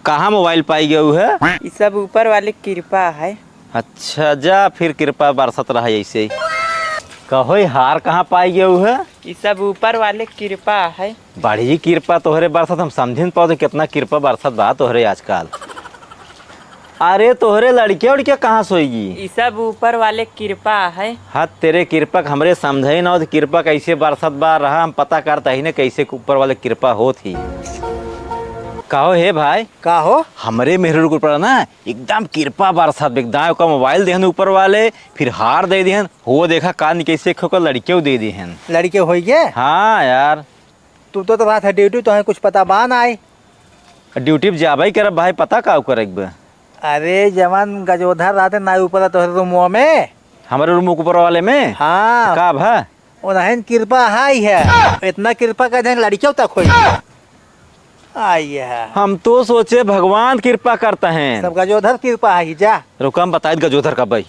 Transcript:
कहाँ मोबाइल पाई गयू है? ये सब ऊपर वाले कृपा है। अच्छा जा फिर कृपा बरसत रहा ऐसे ही। कहो ये हार कहाँ पाई गयू है? ये सब ऊपर वाले कृपा है। बड़ी कृपा तोहरे बरसत हम समझ नहीं पाओ कितना कृपा बरसत बा तोहरे आजकल। अरे तोहरे लड़के उड़के कहाँ सोएगी? ये सब ऊपर वाले कृपा है। हाँ तेरे कृपा हमरे समझे ही ना हो कृपा कैसे बरसत बा रहा हम पता करता ही ना कैसे ऊपर वाले कृपा हो थी। कहो हे भाई का हो? हमरे मेहर के ऊपर ना एकदम कृपा बरसत एकदम का मोबाइल देहन ऊपर वाले फिर हार दे दिहन हो देखा कान कैसे खो लड़के दे दिहन। लड़के हो गए? हाँ यार तू तो बात है ड्यूटी तो है कुछ पता बान आए। ड्यूटी पे जाबे करब भाई पता का करे। अरे जवान गजोधर रहते ना ऊपर तो रूम में हमारे रूम ऊपर वाले में हाँ का भा उन्हें कृपा हाई है। इतना कृपा कर लड़कियों तक हो आई है। हम तो सोचे भगवान कृपा करता है। सब गजोधर कृपा है जा। रुका हम बताए गजोधर का भाई